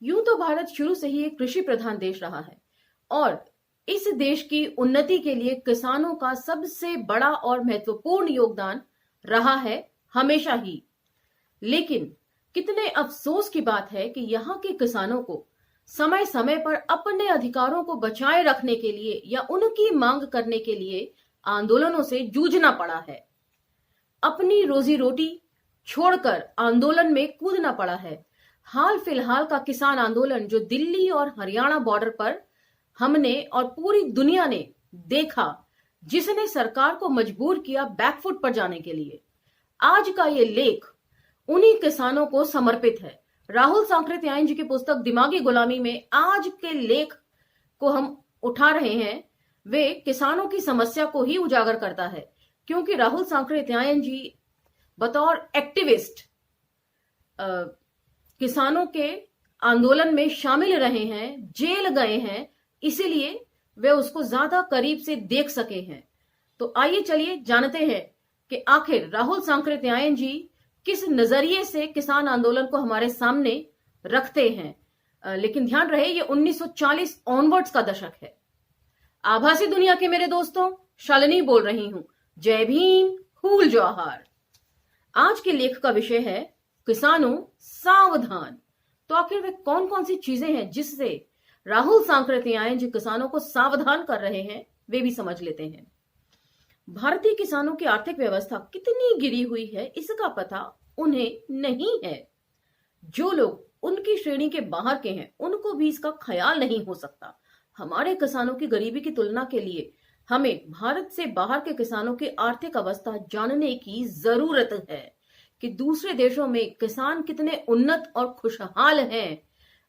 यूं तो भारत शुरू से ही एक कृषि प्रधान देश रहा है और इस देश की उन्नति के लिए किसानों का सबसे बड़ा और महत्वपूर्ण योगदान रहा है हमेशा ही। लेकिन कितने अफसोस की बात है कि यहाँ के किसानों को समय समय पर अपने अधिकारों को बचाए रखने के लिए या उनकी मांग करने के लिए आंदोलनों से जूझना पड़ा है। अपनी रोजी रोटी छोड़कर आंदोलन में कूदना पड़ा है। हाल फिलहाल का किसान आंदोलन जो दिल्ली और हरियाणा बॉर्डर पर हमने और पूरी दुनिया ने देखा, जिसने सरकार को मजबूर किया बैकफुट पर जाने के लिए। आज का ये लेख उन्हीं किसानों को समर्पित है। राहुल सांकृत्यायन जी की पुस्तक दिमागी गुलामी में आज के लेख को हम उठा रहे हैं, वे किसानों की समस्या को ही उजागर करता है, क्योंकि राहुल सांकृत्यायन जी बतौर एक्टिविस्ट किसानों के आंदोलन में शामिल रहे हैं, जेल गए हैं, इसीलिए वे उसको ज्यादा करीब से देख सके हैं। तो आइए चलिए जानते हैं कि आखिर राहुल सांकृत्यायन जी किस नजरिए से किसान आंदोलन को हमारे सामने रखते हैं। लेकिन ध्यान रहे ये 1940 ऑनवर्ड्स का दशक है। आभासी दुनिया के मेरे दोस्तों, शालिनी बोल रही हूं। जय भीम, हूल जवाहर। आज के लेख का विषय है किसानों सावधान। तो आखिर वे कौन कौन सी चीजें हैं जिससे राहुल सांकृत्यायन जी किसानों को सावधान कर रहे हैं, वे भी समझ लेते हैं। भारतीय किसानों की आर्थिक व्यवस्था कितनी गिरी हुई है, इसका पता उन्हें नहीं है। जो लोग उनकी श्रेणी के बाहर के हैं, उनको भी इसका ख्याल नहीं हो सकता। हमारे किसानों की गरीबी की तुलना के लिए हमें भारत से बाहर के किसानों की आर्थिक अवस्था जानने की जरूरत है कि दूसरे देशों में किसान कितने उन्नत और खुशहाल हैं।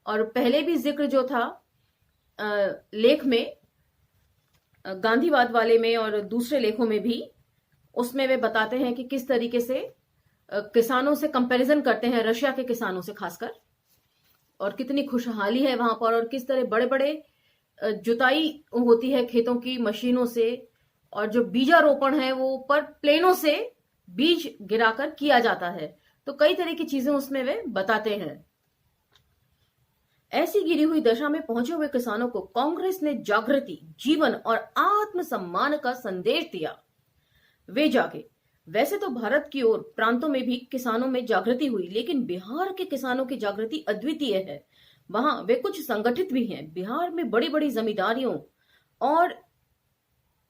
और पहले भी जिक्र जो था लेख में, गांधीवाद वाले में और दूसरे लेखों में भी, उसमें वे बताते हैं कि किस तरीके से किसानों से कंपैरिजन करते हैं रशिया के किसानों से खासकर, और कितनी खुशहाली है वहां पर, और किस तरह बड़े बड़े जुताई होती है खेतों की मशीनों से, और जो बीजारोपण है वो ऊपर प्लेनों से बीज गिराकर किया जाता है। तो कई तरह की चीजें उसमें वे बताते हैं। ऐसी गिरी हुई दशा में पहुंचे हुए किसानों को कांग्रेस ने जागृति, जीवन और आत्मसम्मान का संदेश दिया। वे जागे। वैसे तो भारत की ओर प्रांतों में भी किसानों में जागृति हुई, लेकिन बिहार के किसानों की जागृति अद्वितीय है। वहां वे कुछ संगठित भी हैं। बिहार में बड़ी बड़ी जमींदारियों और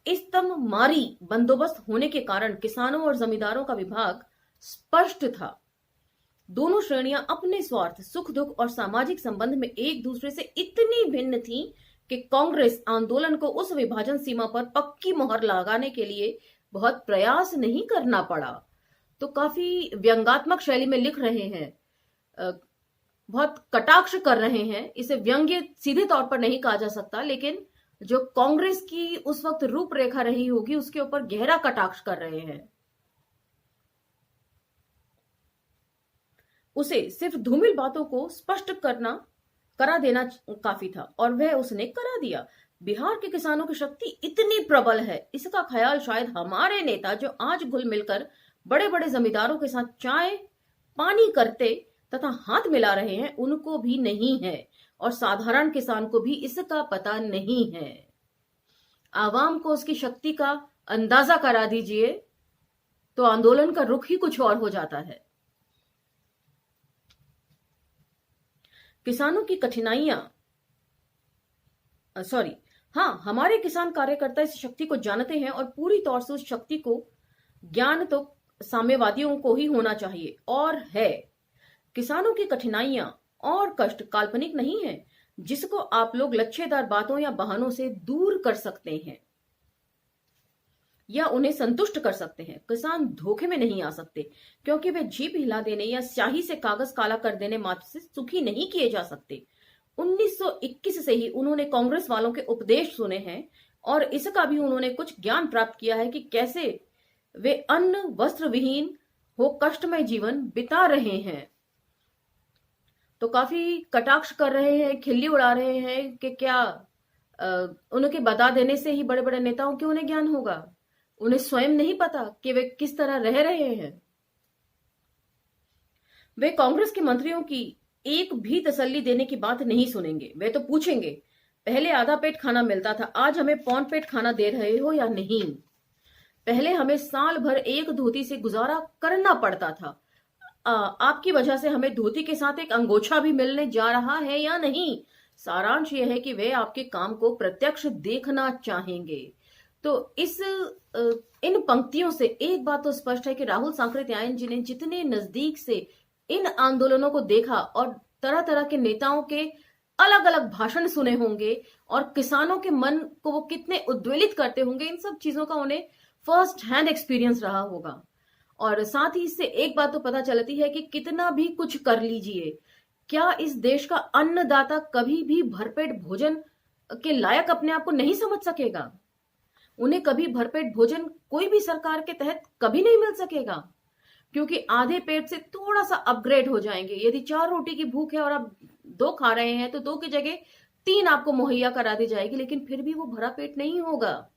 इस्तमारी बंदोबस्त होने के कारण किसानों और जमींदारों का विभाग स्पष्ट था। दोनों श्रेणियां अपने स्वार्थ, सुख दुख और सामाजिक संबंध में एक दूसरे से इतनी भिन्न थीं कि कांग्रेस आंदोलन को उस विभाजन सीमा पर पक्की मोहर लगाने के लिए बहुत प्रयास नहीं करना पड़ा। तो काफी व्यंग्यात्मक शैली में लिख रहे हैं, बहुत कटाक्ष कर रहे हैं। इसे व्यंग्य सीधे तौर पर नहीं कहा जा सकता, लेकिन जो कांग्रेस की उस वक्त रूपरेखा रही होगी उसके ऊपर गहरा कटाक्ष कर रहे हैं। उसे सिर्फ धूमिल बातों को स्पष्ट करा देना काफी था, और वह उसने करा दिया। बिहार के किसानों की शक्ति इतनी प्रबल है, इसका ख्याल शायद हमारे नेता जो आज घुल मिलकर बड़े बड़े जमींदारों के साथ चाय पानी करते तथा हाथ मिला रहे हैं, उनको भी नहीं है, और साधारण किसान को भी इसका पता नहीं है। आवाम को उसकी शक्ति का अंदाजा करा दीजिए तो आंदोलन का रुख ही कुछ और हो जाता है। किसानों की कठिनाइयां हमारे किसान कार्यकर्ता इस शक्ति को जानते हैं और पूरी तौर से उस शक्ति को ज्ञान तो साम्यवादियों को ही होना चाहिए, और है। किसानों की कठिनाइयां और कष्ट काल्पनिक नहीं है जिसको आप लोग लच्छेदार बातों या बहानों से दूर कर सकते हैं या उन्हें संतुष्ट कर सकते हैं। किसान धोखे में नहीं आ सकते, क्योंकि वे जीभ हिला देने या स्याही से कागज काला कर देने मात्र से सुखी नहीं किए जा सकते। 1921 से ही उन्होंने कांग्रेस वालों के उपदेश सुने हैं, और इसका भी उन्होंने कुछ ज्ञान प्राप्त किया है कि कैसे वे अन्न वस्त्र विहीन हो कष्टमय जीवन बिता रहे हैं। तो काफी कटाक्ष कर रहे हैं, खिल्ली उड़ा रहे हैं कि क्या उनके बता देने से ही बड़े बड़े नेताओं के उन्हें ज्ञान होगा। उन्हें स्वयं नहीं पता कि वे किस तरह रह रहे हैं। वे कांग्रेस के मंत्रियों की एक भी तसल्ली देने की बात नहीं सुनेंगे। वे तो पूछेंगे, पहले आधा पेट खाना मिलता था, आज हमें पौन पेट खाना दे रहे हो या नहीं? पहले हमें साल भर एक धोती से गुजारा करना पड़ता था, आपकी वजह से हमें धोती के साथ एक अंगोछा भी मिलने जा रहा है या नहीं? सारांश यह है कि वे आपके काम को प्रत्यक्ष देखना चाहेंगे। तो इन पंक्तियों से एक बात तो स्पष्ट है कि राहुल सांकृत्यायन जी ने जितने नजदीक से इन आंदोलनों को देखा और तरह तरह के नेताओं के अलग अलग भाषण सुने होंगे और किसानों के मन को वो कितने उद्वेलित करते होंगे, इन सब चीजों का उन्हें फर्स्ट हैंड एक्सपीरियंस रहा होगा। और साथ ही इससे एक बात तो पता चलती है कि कितना भी कुछ कर लीजिए, क्या इस देश का अन्नदाता कभी भी भरपेट भोजन के लायक अपने आप को नहीं समझ सकेगा? उन्हें कभी भरपेट भोजन कोई भी सरकार के तहत कभी नहीं मिल सकेगा, क्योंकि आधे पेट से थोड़ा सा अपग्रेड हो जाएंगे। यदि 4 रोटी की भूख है और आप 2 खा रहे हैं तो 2 की जगह 3 आपको मुहैया करा दी जाएगी, लेकिन फिर भी वो भरा पेट नहीं होगा।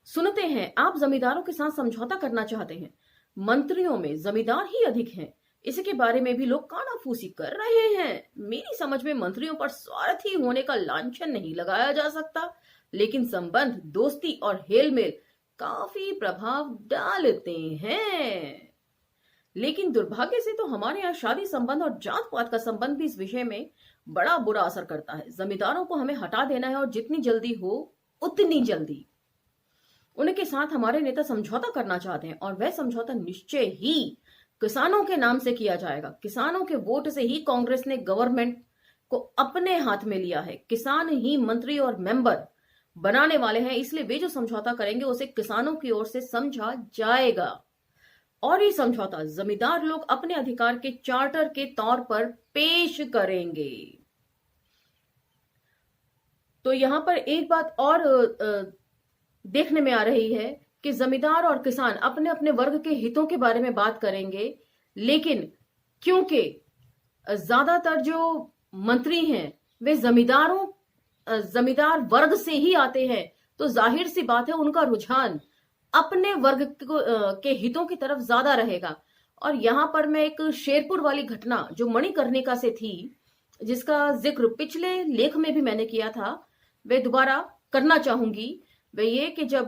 सुनते हैं, आप जमींदारों के साथ समझौता करना चाहते हैं, मंत्रियों में जमींदार ही अधिक हैं, इसके बारे में भी लोग कानाफूसी कर रहे हैं। मेरी समझ में मंत्रियों पर स्वार्थी होने का लांछन नहीं लगाया जा सकता, लेकिन संबंध, दोस्ती और हेलमेल काफी प्रभाव डालते हैं। लेकिन दुर्भाग्य से तो हमारे यहाँ शादी संबंध और जात पात का संबंध भी इस विषय में बड़ा बुरा असर करता है। जमींदारों को हमें हटा देना है और जितनी जल्दी हो उतनी जल्दी। उनके साथ हमारे नेता समझौता करना चाहते हैं और वह समझौता निश्चय ही किसानों के नाम से किया जाएगा। किसानों के वोट से ही कांग्रेस ने गवर्नमेंट को अपने हाथ में लिया है। किसान ही मंत्री और मेंबर बनाने वाले हैं, इसलिए वे जो समझौता करेंगे उसे किसानों की ओर से समझा जाएगा और ये समझौता जमींदार लोग अपने अधिकार के चार्टर के तौर पर पेश करेंगे। तो यहां पर एक बात और देखने में आ रही है कि जमींदार और किसान अपने अपने वर्ग के हितों के बारे में बात करेंगे, लेकिन क्योंकि ज्यादातर जो मंत्री हैं वे जमींदार वर्ग से ही आते हैं, तो जाहिर सी बात है उनका रुझान अपने वर्ग के हितों की तरफ ज्यादा रहेगा। और यहां पर मैं एक शेरपुर वाली घटना जो मणिकर्णिका से थी, जिसका जिक्र पिछले लेख में भी मैंने किया था, वे दोबारा करना चाहूंगी। वे ये कि जब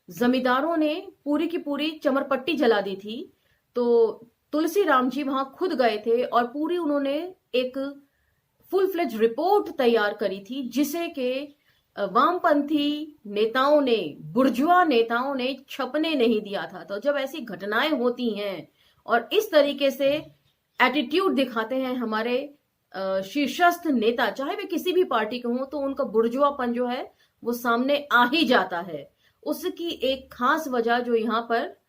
जमींदारों ने पूरी की पूरी चमरपट्टी जला दी थी, तो तुलसी राम जी वहां खुद गए थे और पूरी उन्होंने एक फुल फ्लेज रिपोर्ट तैयार करी थी, जिसे के वामपंथी नेताओं ने, बुर्जुआ नेताओं ने छपने नहीं दिया था। तो जब ऐसी घटनाएं होती हैं और इस तरीके से एटीट्यूड दिखाते हैं हमारे शीर्षस्थ नेता, चाहे वे किसी भी पार्टी के हों, तो उनका बुर्जुआपन जो है वो सामने आ ही जाता है। उसकी एक खास वजह जो यहाँ पर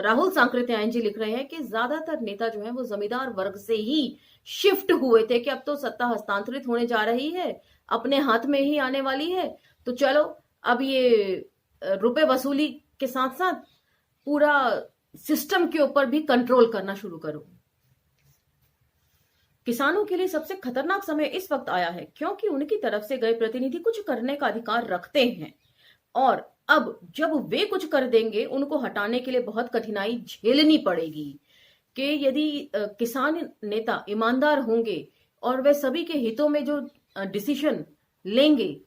राहुल सांकृत्यायन जी लिख रहे हैं कि ज्यादातर नेता जो है वो जमींदार वर्ग से ही शिफ्ट हुए थे कि अब तो सत्ता हस्तांतरित होने जा रही है, अपने हाथ में ही आने वाली है, तो चलो अब ये रुपए वसूली के साथ साथ पूरा सिस्टम के ऊपर भी कंट्रोल करना शुरू करो। किसानों के लिए सबसे खतरनाक समय इस वक्त आया है क्योंकि उनकी तरफ से गए प्रतिनिधि कुछ करने का अधिकार रखते हैं और अब जब वे कुछ कर देंगे उनको हटाने के लिए बहुत कठिनाई झेलनी पड़ेगी। कि यदि किसान नेता ईमानदार होंगे और वे सभी के हितों में जो डिसीजन लेंगे,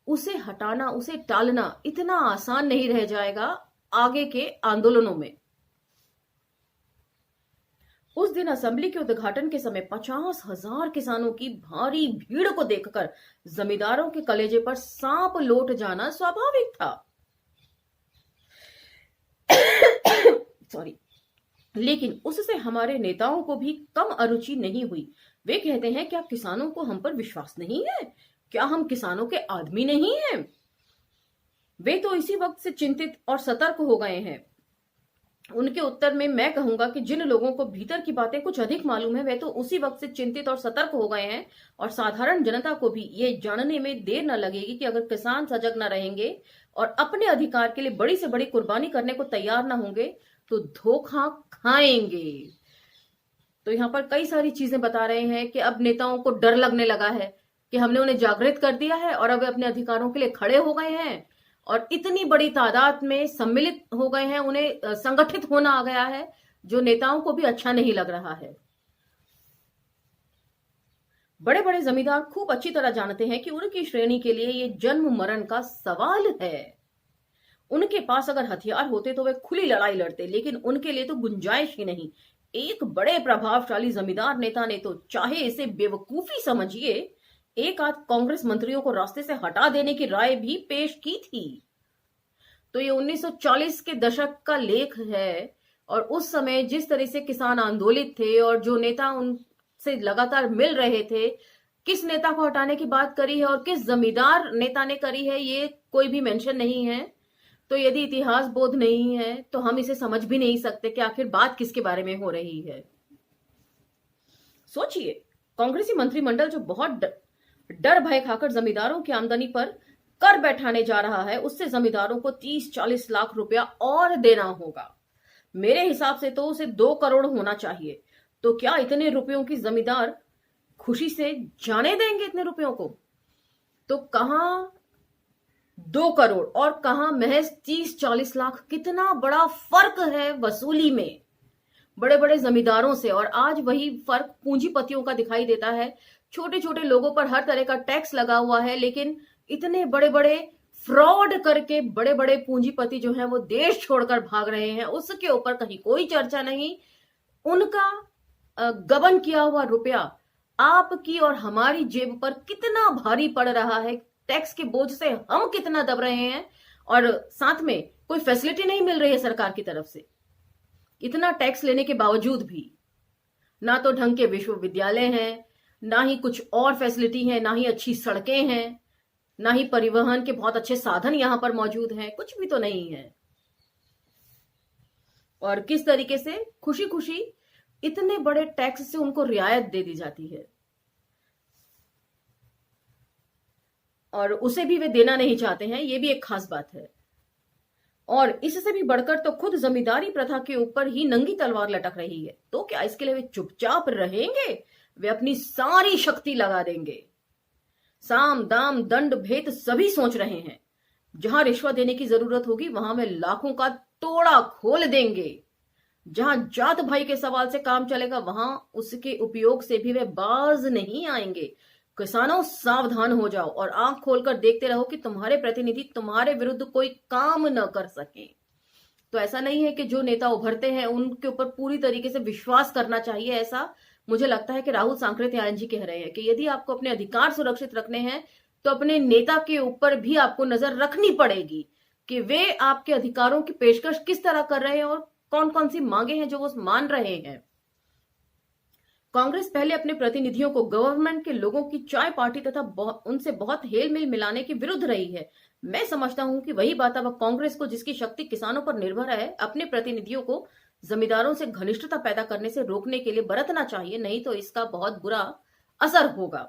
उसे हटाना, उसे टालना इतना आसान नहीं रह जाएगा आगे के आंदोलनों में। उस दिन असेंबली के उद्घाटन के समय 50,000 किसानों की भारी भीड़ को देखकर जमींदारों के कलेजे पर सांप लौट जाना स्वाभाविक था। सॉरी, लेकिन उससे हमारे नेताओं को भी कम अरुचि नहीं हुई। वे कहते हैं क्या किसानों को हम पर विश्वास नहीं है? क्या हम किसानों के आदमी नहीं हैं? वे तो इसी वक्त से चिंतित और सतर्क हो गए हैं। उनके उत्तर में मैं कहूंगा कि जिन लोगों को भीतर की बातें कुछ अधिक मालूम है वे तो उसी वक्त से चिंतित और सतर्क हो गए हैं और साधारण जनता को भी ये जानने में देर न लगेगी कि अगर किसान सजग न रहेंगे और अपने अधिकार के लिए बड़ी से बड़ी कुर्बानी करने को तैयार न होंगे तो धोखा खाएंगे। तो यहाँ पर कई सारी चीजें बता रहे हैं कि अब नेताओं को डर लगने लगा है कि हमने उन्हें जागृत कर दिया है और अब वे अपने अधिकारों के लिए खड़े हो गए हैं और इतनी बड़ी तादाद में सम्मिलित हो गए हैं, उन्हें संगठित होना आ गया है, जो नेताओं को भी अच्छा नहीं लग रहा है। बड़े बड़े जमींदार खूब अच्छी तरह जानते हैं कि उनकी श्रेणी के लिए ये जन्म मरण का सवाल है। उनके पास अगर हथियार होते तो वे खुली लड़ाई लड़ते, लेकिन उनके लिए तो गुंजाइश ही नहीं। एक बड़े प्रभावशाली जमींदार नेता ने तो, चाहे इसे बेवकूफी समझिए, एक आध कांग्रेस मंत्रियों को रास्ते से हटा देने की राय भी पेश की थी। तो ये 1940 के दशक का लेख है, और उस समय जिस तरह से किसान आंदोलित थे और जो नेता उनसे लगातार मिल रहे थे, किस नेता को हटाने की बात करी है और किस जमींदार नेता ने करी है, ये कोई भी मेंशन नहीं है। तो यदि इतिहास बोध नहीं है तो हम इसे समझ भी नहीं सकते कि आखिर बात किसके बारे में हो रही है। सोचिए, कांग्रेसी मंत्रिमंडल जो बहुत डर भय खाकर जमींदारों की आमदनी पर कर बैठाने जा रहा है, उससे जमींदारों को 30-40 लाख रुपया और देना होगा। मेरे हिसाब से तो उसे 2 करोड़ होना चाहिए। तो क्या इतने रुपयों की जमींदार खुशी से जाने देंगे इतने रुपयों को? तो कहां 2 करोड़ और कहां महज 30-40 लाख? कितना बड़ा फर्क है वसूली में बड़े बड़े जमींदारों से। और आज वही फर्क पूंजीपतियों का दिखाई देता है। छोटे छोटे लोगों पर हर तरह का टैक्स लगा हुआ है, लेकिन इतने बड़े बड़े फ्रॉड करके बड़े बड़े पूंजीपति जो हैं वो देश छोड़कर भाग रहे हैं, उसके ऊपर कहीं कोई चर्चा नहीं। उनका गबन किया हुआ रुपया आपकी और हमारी जेब पर कितना भारी पड़ रहा है, टैक्स के बोझ से हम कितना दब रहे हैं, और साथ में कोई फैसिलिटी नहीं मिल रही है सरकार की तरफ से। इतना टैक्स लेने के बावजूद भी ना तो ढंग के विश्वविद्यालय हैं, ना ही कुछ और फैसिलिटी है, ना ही अच्छी सड़कें हैं, ना ही परिवहन के बहुत अच्छे साधन यहां पर मौजूद हैं, कुछ भी तो नहीं है। और किस तरीके से खुशी खुशी इतने बड़े टैक्स से उनको रियायत दे दी जाती है, और उसे भी वे देना नहीं चाहते हैं, ये भी एक खास बात है। और इससे भी बढ़कर तो खुद जमींदारी प्रथा के ऊपर ही नंगी तलवार लटक रही है। तो क्या इसके लिए वे चुपचाप रहेंगे? वे अपनी सारी शक्ति लगा देंगे। साम दाम दंड भेद सभी सोच रहे हैं। जहां रिश्वत देने की जरूरत होगी वहां वे लाखों का तोड़ा खोल देंगे। जहां जात भाई के सवाल से काम चलेगा वहां उसके उपयोग से भी वे बाज नहीं आएंगे। किसानों, सावधान हो जाओ और आंख खोलकर देखते रहो कि तुम्हारे प्रतिनिधि तुम्हारे विरुद्ध कोई काम न कर सके। तो ऐसा नहीं है कि जो नेता उभरते हैं उनके ऊपर पूरी तरीके से विश्वास करना चाहिए। ऐसा मुझे लगता है कि राहुल सांकृत्यायन जी कह रहे हैं कि यदि आपको अपने अधिकार सुरक्षित रखने हैं तो अपने नेता के ऊपर भी आपको नजर रखनी पड़ेगी कि वे आपके अधिकारों की पेशकश किस तरह कर रहे हैं और कौन कौन सी मांगे हैं जो वो मान रहे हैं। कांग्रेस पहले अपने प्रतिनिधियों को गवर्नमेंट के लोगों की चाय पार्टी तथा उनसे बहुत हेल मिल मिलाने के विरुद्ध रही है। मैं समझता हूं कि वही बात अब कांग्रेस को, जिसकी शक्ति किसानों पर निर्भर है, अपने प्रतिनिधियों को जमींदारों से घनिष्ठता पैदा करने से रोकने के लिए बरतना चाहिए, नहीं तो इसका बहुत बुरा असर होगा।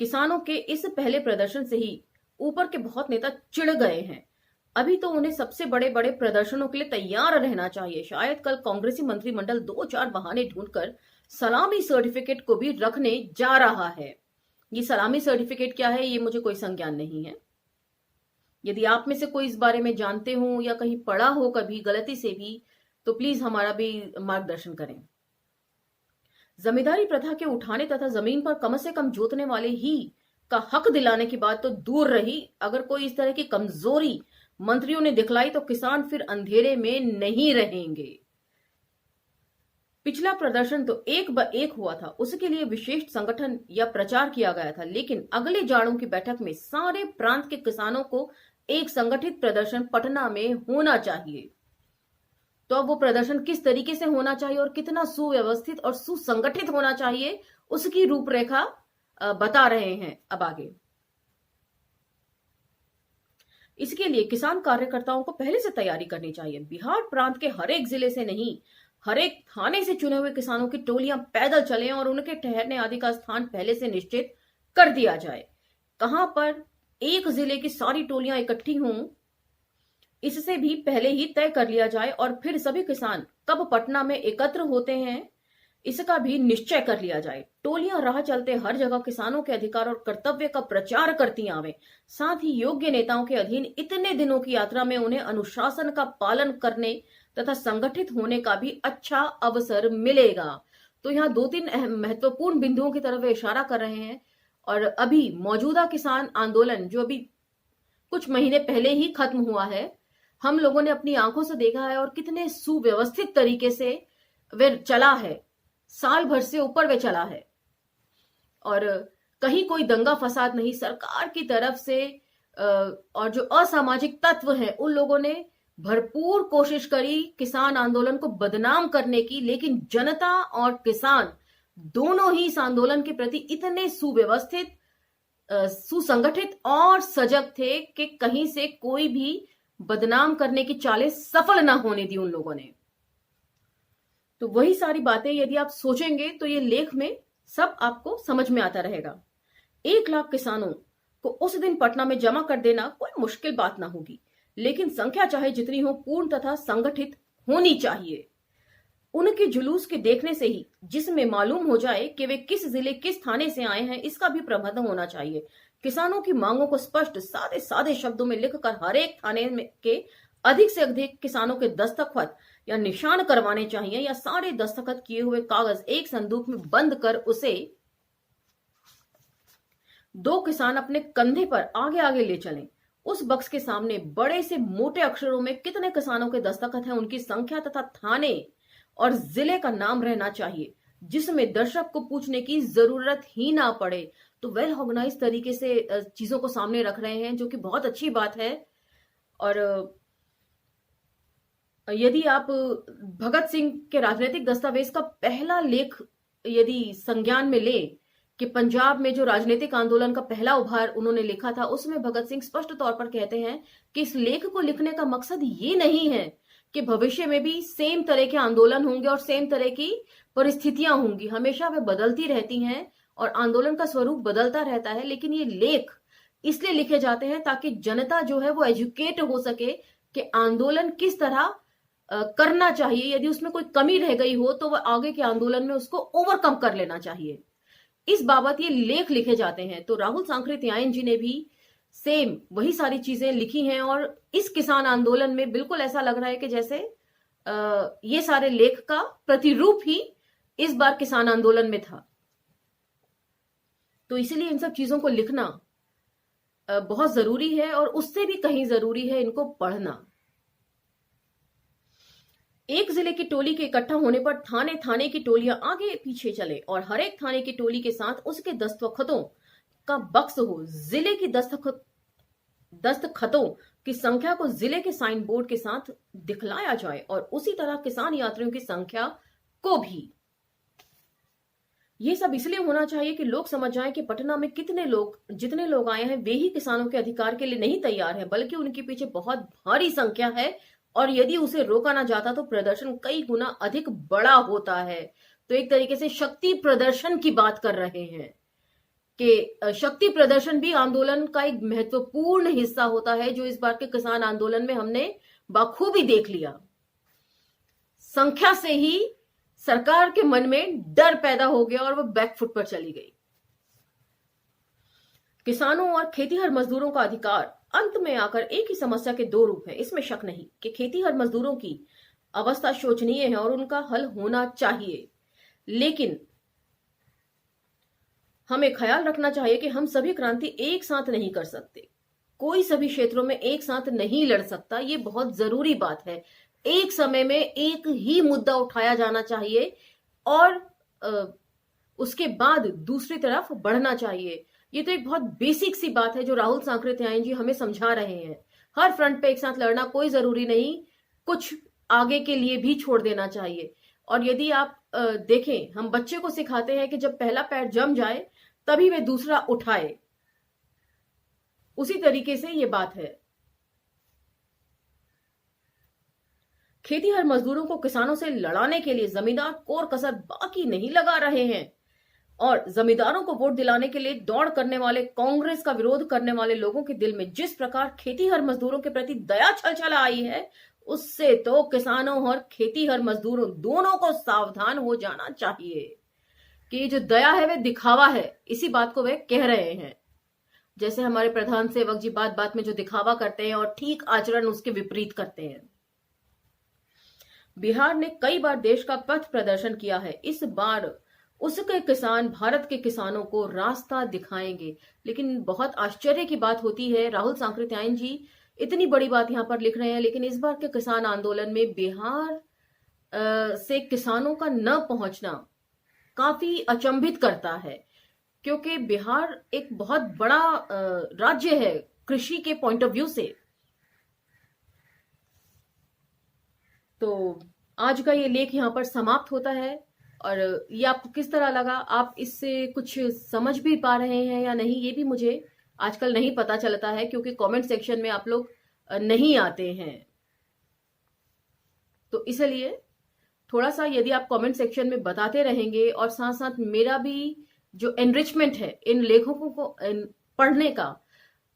किसानों के इस पहले प्रदर्शन से ही ऊपर के बहुत नेता चिढ़ गए हैं। अभी तो उन्हें सबसे बड़े बड़े प्रदर्शनों के लिए तैयार रहना चाहिए। शायद कल कांग्रेसी मंत्रिमंडल 2-4 बहाने ढूंढकर सलामी सर्टिफिकेट को भी रखने जा रहा है। ये सलामी सर्टिफिकेट क्या है, ये मुझे कोई संज्ञान नहीं है। यदि आप में से कोई इस बारे में जानते हो या कहीं पढ़ा हो कभी गलती से भी, तो प्लीज हमारा भी मार्गदर्शन करें। जमींदारी प्रथा के उठाने तथा जमीन पर कम से कम जोतने वाले ही का हक दिलाने की बात तो दूर रही, अगर कोई इस तरह की कमजोरी मंत्रियों ने दिखलाई तो किसान फिर अंधेरे में नहीं रहेंगे। पिछला प्रदर्शन तो एक ब एक हुआ था, उसके लिए विशेष संगठन या प्रचार किया गया था, लेकिन अगले जाड़ों की बैठक में सारे प्रांत के किसानों को एक संगठित प्रदर्शन पटना में होना चाहिए। तो अब वो प्रदर्शन किस तरीके से होना चाहिए और कितना सुव्यवस्थित और सुसंगठित होना चाहिए, उसकी रूपरेखा बता रहे हैं अब आगे। इसके लिए किसान कार्यकर्ताओं को पहले से तैयारी करनी चाहिए। बिहार प्रांत के हर एक जिले से नहीं, हर एक थाने से चुने हुए किसानों की टोलियां पैदल चलें और उनके ठहरने आदि का स्थान पहले से निश्चित कर दिया जाए। कहां पर एक जिले की सारी टोलियां इकट्ठी हों, इससे भी पहले ही तय कर लिया जाए, और फिर सभी किसान कब पटना में एकत्र होते हैं इसका भी निश्चय कर लिया जाए। टोलियां राह चलते हर जगह किसानों के अधिकार और कर्तव्य का प्रचार करती आवे। साथ ही योग्य नेताओं के अधीन इतने दिनों की यात्रा में उन्हें अनुशासन का पालन करने तथा संगठित होने का भी अच्छा अवसर मिलेगा। तो यहाँ 2-3 अहम महत्वपूर्ण बिंदुओं की तरफ वे इशारा कर रहे हैं। और अभी मौजूदा किसान आंदोलन जो अभी कुछ महीने पहले ही खत्म हुआ है, हम लोगों ने अपनी आंखों से देखा है और कितने सुव्यवस्थित तरीके से वे चला है, साल भर से ऊपर वे चला है। और कहीं कोई दंगा फसाद नहीं, सरकार की तरफ से और जो असामाजिक तत्व हैं उन लोगों ने भरपूर कोशिश करी किसान आंदोलन को बदनाम करने की, लेकिन जनता और किसान दोनों ही इस आंदोलन के प्रति इतने सुव्यवस्थित, सुसंगठित और सजग थे कि कहीं से कोई भी बदनाम करने की चालें सफल ना होने दी उन लोगों ने। तो वही सारी बातें यदि आप सोचेंगे तो ये लेख में सब आपको समझ में आता रहेगा। 1 लाख किसानों को उस दिन पटना में जमा कर देना कोई मुश्किल बात ना होगी, लेकिन संख्या चाहे जितनी हो पूर्ण तथा संगठित होनी चाहिए। उनके जुलूस के देखने से ही जिसमें मालूम हो जाए कि वे किस जिले किस थाने से आए हैं, इसका भी प्रबंध होना चाहिए। किसानों की मांगों को स्पष्ट सादे सादे शब्दों में लिखकर हर एक थाने के अधिक से अधिक किसानों के दस्तखत या निशान करवाने चाहिए, या सारे दस्तखत किए हुए कागज एक संदूक में बंद कर उसे 2 किसान अपने कंधे पर आगे आगे ले चलें। उस बक्स के सामने बड़े से मोटे अक्षरों में कितने किसानों के दस्तखत हैं, उनकी संख्या तथा थाने और जिले का नाम रहना चाहिए, जिसमें दर्शक को पूछने की जरूरत ही ना पड़े। तो वेल ऑर्गेनाइज तरीके से चीजों को सामने रख रहे हैं, जो कि बहुत अच्छी बात है। और यदि आप भगत सिंह के राजनीतिक दस्तावेज का पहला लेख यदि संज्ञान में ले कि पंजाब में जो राजनीतिक आंदोलन का पहला उभार उन्होंने लिखा था, उसमें भगत सिंह स्पष्ट तौर पर कहते हैं कि इस लेख को लिखने का मकसद ये नहीं है कि भविष्य में भी सेम तरह के आंदोलन होंगे और सेम तरह की परिस्थितियां होंगी, हमेशा वे बदलती रहती हैं और आंदोलन का स्वरूप बदलता रहता है। लेकिन ये लेख इसलिए लिखे जाते हैं ताकि जनता जो है वो एजुकेट हो सके कि आंदोलन किस तरह करना चाहिए। यदि उसमें कोई कमी रह गई हो तो वह आगे के आंदोलन में उसको ओवरकम कर लेना चाहिए। इस बाबत ये लेख लिखे जाते हैं। तो राहुल सांकृत्यायन जी ने भी सेम वही सारी चीजें लिखी हैं और इस किसान आंदोलन में बिल्कुल ऐसा लग रहा है कि जैसे ये सारे लेख का प्रतिरूप ही इस बार किसान आंदोलन में था। तो इसीलिए इन सब चीजों को लिखना बहुत जरूरी है और उससे भी कहीं जरूरी है इनको पढ़ना। एक जिले की टोली के इकट्ठा होने पर थाने थाने की टोलियां आगे पीछे चले और हर एक थाने की टोली के साथ उसके दस्तखतों का बक्स हो। जिले की दस्तखतों की संख्या को जिले के साइन बोर्ड के साथ दिखलाया जाए और उसी तरह किसान यात्रियों की संख्या को भी। ये सब इसलिए होना चाहिए कि लोग समझ जाएं कि पटना में जितने लोग आए हैं वे ही किसानों के अधिकार के लिए नहीं तैयार हैं, बल्कि उनके पीछे बहुत भारी संख्या है और यदि उसे रोका ना जाता तो प्रदर्शन कई गुना अधिक बड़ा होता है। तो एक तरीके से शक्ति प्रदर्शन की बात कर रहे हैं कि शक्ति प्रदर्शन भी आंदोलन का एक महत्वपूर्ण हिस्सा होता है, जो इस बार के किसान आंदोलन में हमने बखूबी देख लिया। संख्या से ही सरकार के मन में डर पैदा हो गया और वह बैकफुट पर चली गई। किसानों और खेतीहर मजदूरों का अधिकार अंत में आकर एक ही समस्या के 2 रूप हैं। इसमें शक नहीं कि खेतीहर मजदूरों की अवस्था शोचनीय है और उनका हल होना चाहिए, लेकिन हमें ख्याल रखना चाहिए कि हम सभी क्रांति एक साथ नहीं कर सकते। कोई सभी क्षेत्रों में एक साथ नहीं लड़ सकता, ये बहुत जरूरी बात है। एक समय में एक ही मुद्दा उठाया जाना चाहिए और उसके बाद दूसरी तरफ बढ़ना चाहिए। ये तो एक बहुत बेसिक सी बात है जो राहुल सांकृत्यायन जी हमें समझा रहे हैं। हर फ्रंट पे एक साथ लड़ना कोई जरूरी नहीं, कुछ आगे के लिए भी छोड़ देना चाहिए। और यदि आप देखें, हम बच्चे को सिखाते हैं कि जब पहला पैर जम जाए तभी वे दूसरा उठाए, उसी तरीके से ये बात है। खेतीहर मजदूरों को किसानों से लड़ाने के लिए जमींदार कोर कसर बाकी नहीं लगा रहे हैं और जमींदारों को वोट दिलाने के लिए दौड़ करने वाले, कांग्रेस का विरोध करने वाले लोगों के दिल में जिस प्रकार खेतीहर मजदूरों के प्रति दया छलछल आई है, उससे तो किसानों और खेतीहर मजदूरों दोनों को सावधान हो जाना चाहिए कि जो दया है वह दिखावा है। इसी बात को वे कह रहे हैं। जैसे हमारे प्रधान सेवक जी बात बात में जो दिखावा करते हैं और ठीक आचरण उसके विपरीत करते हैं। बिहार ने कई बार देश का पथ प्रदर्शन किया है, इस बार उसके किसान भारत के किसानों को रास्ता दिखाएंगे। लेकिन बहुत आश्चर्य की बात होती है, राहुल सांकृत्यायन जी इतनी बड़ी बात यहां पर लिख रहे हैं, लेकिन इस बार के किसान आंदोलन में बिहार से किसानों का न पहुंचना काफी अचंभित करता है, क्योंकि बिहार एक बहुत बड़ा राज्य है कृषि के पॉइंट ऑफ व्यू से। तो आज का ये लेख यहाँ पर समाप्त होता है। और ये आपको किस तरह लगा, आप इससे कुछ समझ भी पा रहे हैं या नहीं, ये भी मुझे आजकल नहीं पता चलता है, क्योंकि कमेंट सेक्शन में आप लोग नहीं आते हैं। तो इसलिए थोड़ा सा यदि आप कमेंट सेक्शन में बताते रहेंगे, और साथ साथ मेरा भी जो एनरिचमेंट है इन लेखकों को पढ़ने का,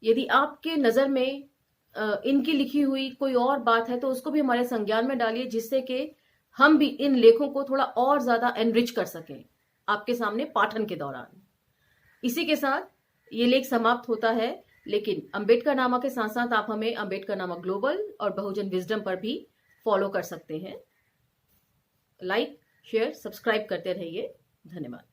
यदि आपके नजर में इनकी लिखी हुई कोई और बात है तो उसको भी हमारे संज्ञान में डालिए, जिससे कि हम भी इन लेखों को थोड़ा और ज्यादा एनरिच कर सकें आपके सामने पाठन के दौरान। इसी के साथ ये लेख समाप्त होता है, लेकिन अंबेडकर नामा के साथ साथ आप हमें अंबेडकर नामा ग्लोबल और बहुजन विजडम पर भी फॉलो कर सकते हैं। लाइक, शेयर, सब्सक्राइब करते रहिए। धन्यवाद।